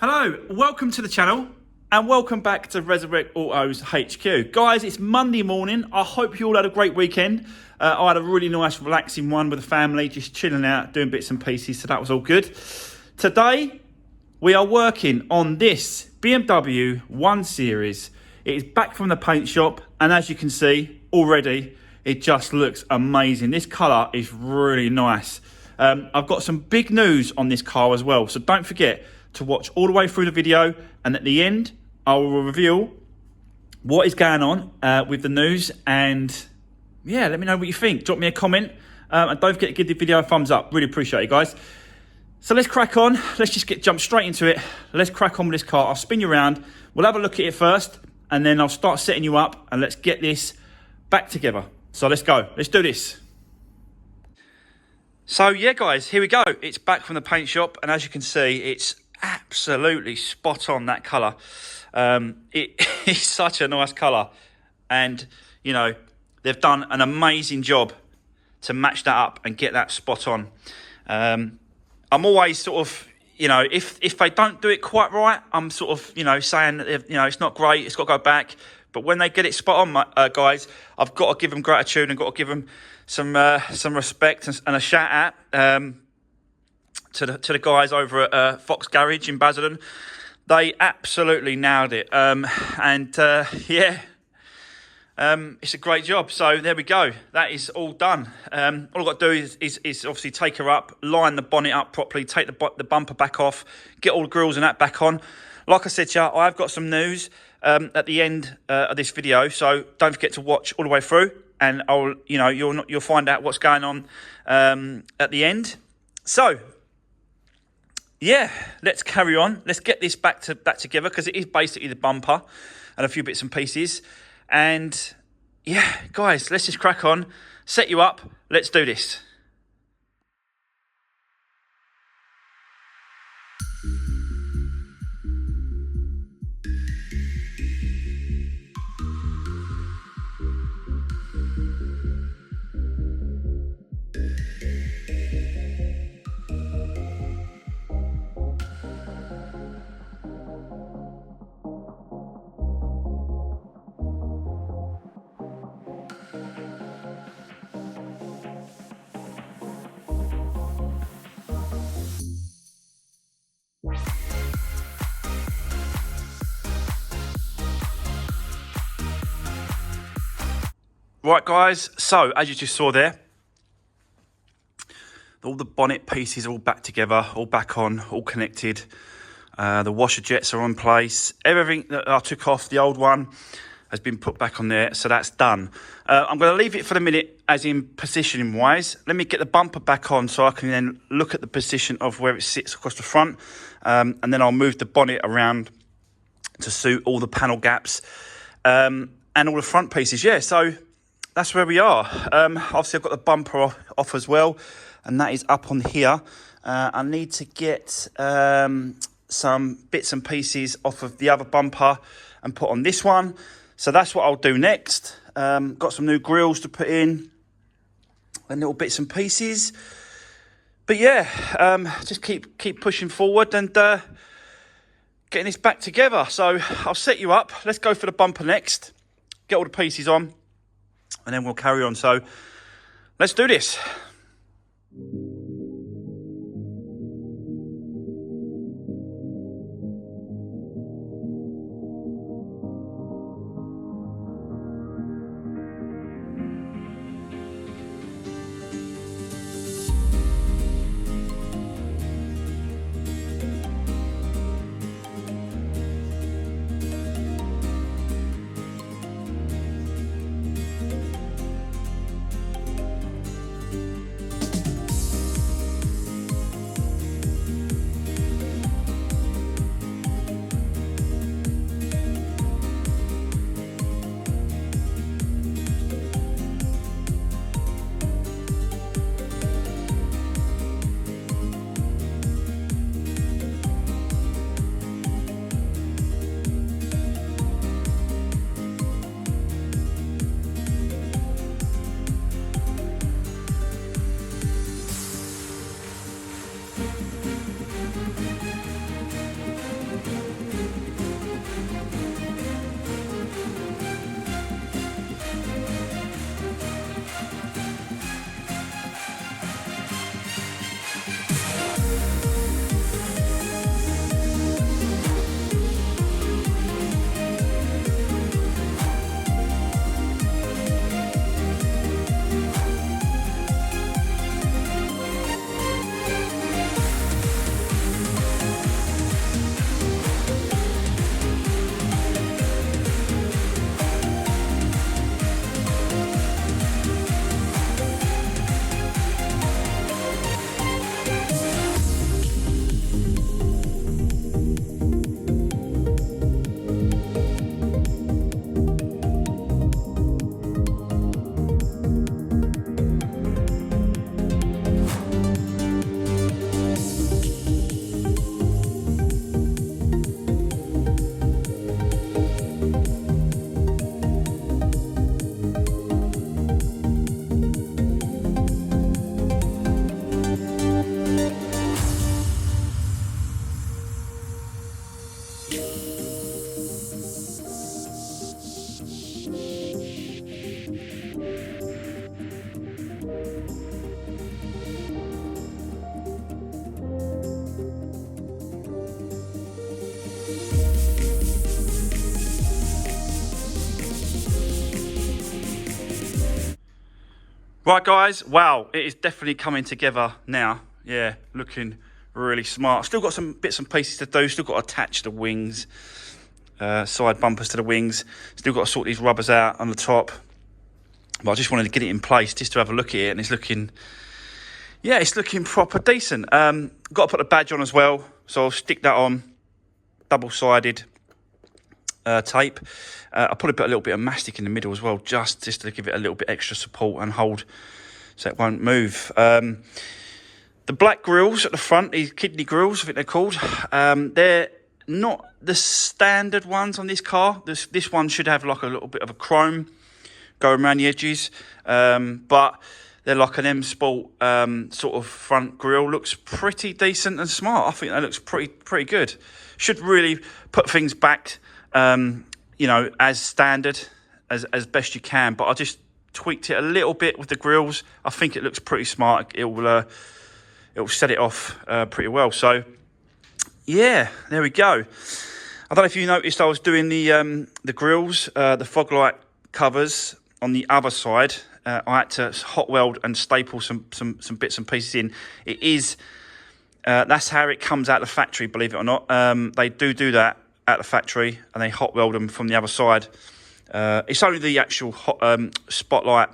Hello, welcome to the channel and welcome back to Resurrect Autos HQ. Guys, it's Monday morning. I hope you all had a great weekend. I had a really nice relaxing one with the family, just chilling out, doing bits and pieces, so that was all good. Today, we are working on this BMW 1 Series. It is back from the paint shop, and as you can see already, it just looks amazing. This colour is really nice. I've got some big news on this car as well, so don't forget to watch all the way through the video, and at the end I will reveal what is going on with the news. And yeah, let me know what you think. Drop me a comment, and don't forget to give the video a thumbs up. Really appreciate it, guys. So let's crack on. Let's just jump straight into it. Let's crack on with this car. I'll spin you around, we'll have a look at it first, and then I'll start setting you up, and let's get this back together. So let's go, let's do this. So yeah, guys, here we go. It's back from the paint shop, and as you can see, it's absolutely spot on, that colour. It is such a nice colour, and you know, they've done an amazing job to match that up and get that spot on. I'm always sort of, you know, if they don't do it quite right, I'm sort of, you know, saying that, you know, it's not great, it's got to go back. But when they get it spot on, guys, I've got to give them gratitude and got to give them some respect and a shout out to the guys over at Fox Garage in Basildon. They absolutely nailed it, yeah, it's a great job. So there we go, that is all done. All I've got to do is obviously take her up, line the bonnet up properly, take the bumper back off, get all the grills and that back on. Like I said to you, I've got some news at the end of this video, so don't forget to watch all the way through, and you'll find out what's going on at the end. So yeah, let's carry on. Let's get this back together, because it is basically the bumper and a few bits and pieces. And yeah, guys, let's just crack on, set you up. Let's do this. Right, guys, so as you just saw there, all the bonnet pieces are all back together, all back on, all connected. The washer jets are on place. Everything that I took off the old one has been put back on there, so that's done. I'm going to leave it for the minute, as in positioning wise. Let me get the bumper back on so I can then look at the position of where it sits across the front, and then I'll move the bonnet around to suit all the panel gaps and all the front pieces. Yeah, so that's where we are. Obviously, I've got the bumper off as well, and that is up on here. I need to get some bits and pieces off of the other bumper and put on this one. So that's what I'll do next. Got some new grills to put in and little bits and pieces. But yeah, just keep pushing forward and getting this back together. So I'll set you up. Let's go for the bumper next. Get all the pieces on, and then we'll carry on. So let's do this. Right, guys, wow, it is definitely coming together now. Yeah, looking really smart. Still got some bits and pieces to do. Still got to attach the wings, side bumpers to the wings. Still got to sort these rubbers out on the top. But I just wanted to get it in place just to have a look at it, and it's looking, yeah, it's looking proper decent. Got to put the badge on as well, so I'll stick that on, double-sided tape. I'll probably put a little bit of mastic in the middle as well, just to give it a little bit extra support and hold so it won't move. The black grills at the front, these kidney grills, I think they're called, they're not the standard ones on this car. This one should have like a little bit of a chrome going around the edges, but they're like an M Sport sort of front grille. Looks pretty decent and smart. I think that looks pretty good. Should really put things back, you know, as standard as best you can. But I just tweaked it a little bit with the grills. I think it looks pretty smart. It will set it off pretty well. So yeah, there we go. I don't know if you noticed I was doing the grills, the fog light covers on the other side. I had to hot weld and staple some bits and pieces in. It is that's how it comes out of the factory, believe it or not. They do that at the factory, and they hot weld them from the other side. It's only the actual spotlight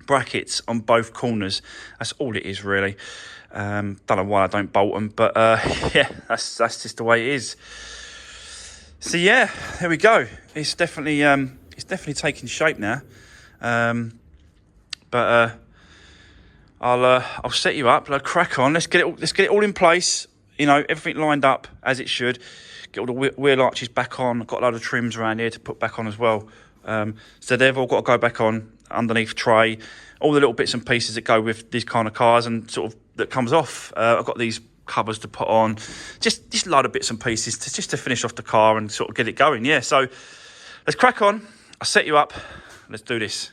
brackets on both corners. That's all it is, really. Don't know why I don't bolt them, but yeah, that's just the way it is. So yeah, there we go. It's definitely taking shape now. But I'll set you up. I'll crack on. Let's get it all in place. You know, everything lined up as it should. Get all the wheel arches back on. I've got a load of trims around here to put back on as well. So they've all got to go back on underneath tray. All the little bits and pieces that go with these kind of cars and sort of that comes off. I've got these covers to put on. Just a load of bits and pieces to finish off the car and sort of get it going. Yeah, so let's crack on. I'll set you up. Let's do this.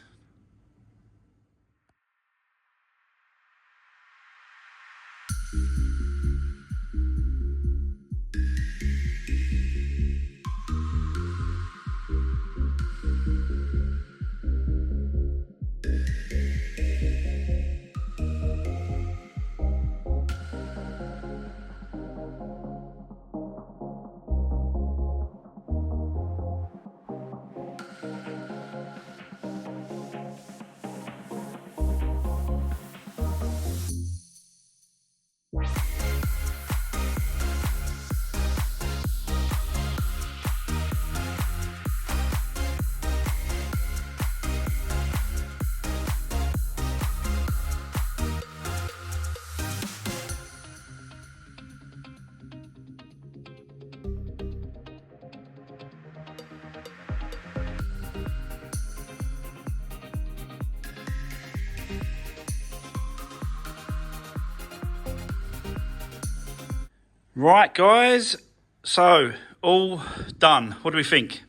Right, guys, so all done. What do we think?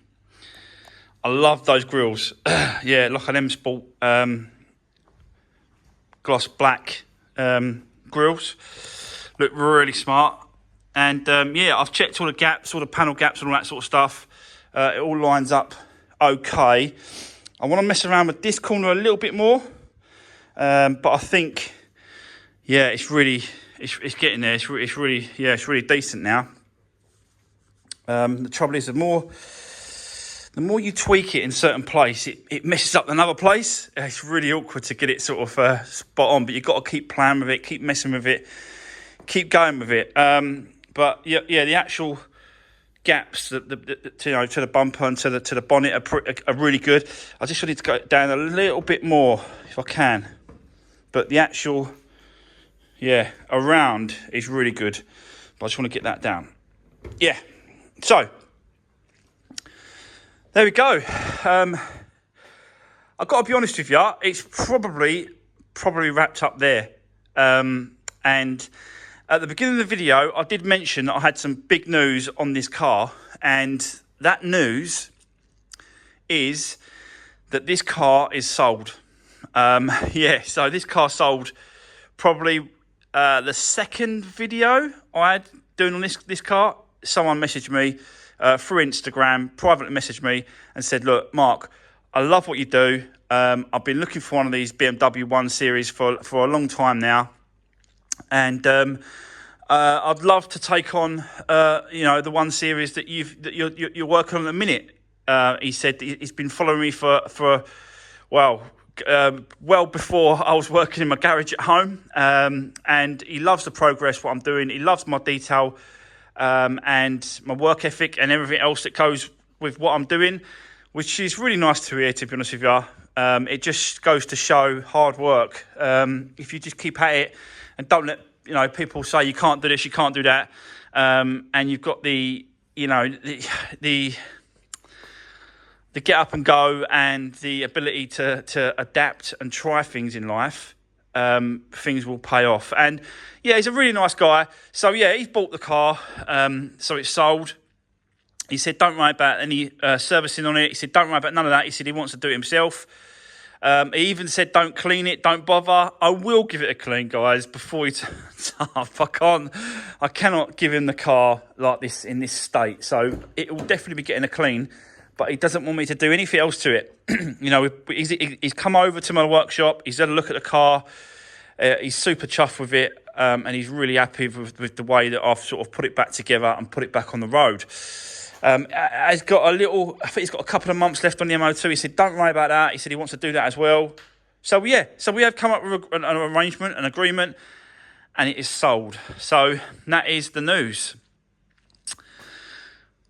I love those grills. Yeah, like an M Sport gloss black grills. Look really smart. And yeah, I've checked all the gaps, all the panel gaps and all that sort of stuff. It all lines up okay. I want to mess around with this corner a little bit more. But I think, yeah, it's getting there. It's really decent now. The trouble is, the more you tweak it in certain place, it messes up another place. It's really awkward to get it sort of spot on, but you've got to keep playing with it, keep messing with it, keep going with it. But yeah, the actual gaps to the bumper and to the bonnet are really good. I just need to go down a little bit more if I can. But the actual around is really good. But I just want to get that down. Yeah. So there we go. I've got to be honest with you. It's probably wrapped up there. And at the beginning of the video, I did mention that I had some big news on this car, and that news is that this car is sold. So this car sold probably the second video I had doing on this car. Someone messaged me through Instagram, privately messaged me and said, look, Mark, I love what you do. I've been looking for one of these BMW 1 Series for a long time now. And I'd love to take on, the 1 Series that you're working on at the minute. He said he's been following me for well before I was working in my garage at home. And he loves the progress, what I'm doing. He loves my detail and my work ethic and everything else that goes with what I'm doing, which is really nice to hear, to be honest with you. It just goes to show hard work. If you just keep at it and don't let people say you can't do this, you can't do that, and you've got the get up and go and the ability to adapt and try things in life, things will pay off. And yeah, he's a really nice guy. So yeah, he's bought the car, so it's sold. He said don't worry about any servicing on it. He said don't worry about none of that. He said he wants to do it himself. He even said don't clean it, don't bother. I will give it a clean, guys, before he turns up. I cannot give him the car like this in this state. So it will definitely be getting a clean, but he doesn't want me to do anything else to it. He's come over to my workshop. He's had a look at the car. He's super chuffed with it, and he's really happy with the way that I've sort of put it back together and put it back on the road. He's got I think he's got a couple of months left on the MO2. He said, don't worry about that. He said he wants to do that as well. So we have come up with an arrangement, an agreement, and it is sold. So that is the news.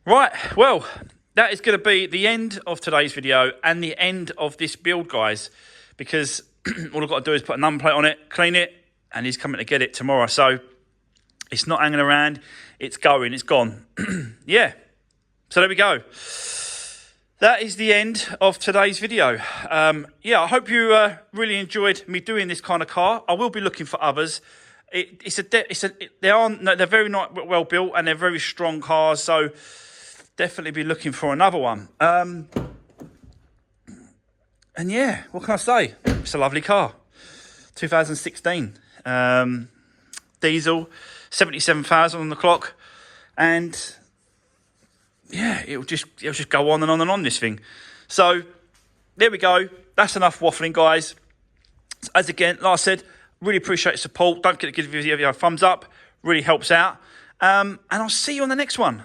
Right, well, that is going to be the end of today's video and the end of this build, guys, because all I've got to do is put a number plate on it, clean it, and he's coming to get it tomorrow. So it's not hanging around. It's going. It's gone. Yeah. So there we go. That is the end of today's video. I hope you really enjoyed me doing this kind of car. I will be looking for others. They're very well built and they're very strong cars. So definitely be looking for another one. And yeah, what can I say? It's a lovely car. 2016 diesel, 77,000 on the clock, and yeah, it'll just go on and on and on, this thing. So there we go. That's enough waffling, guys. As again, like I said, really appreciate your support. Don't forget to give the video a thumbs up. Really helps out. And I'll see you on the next one.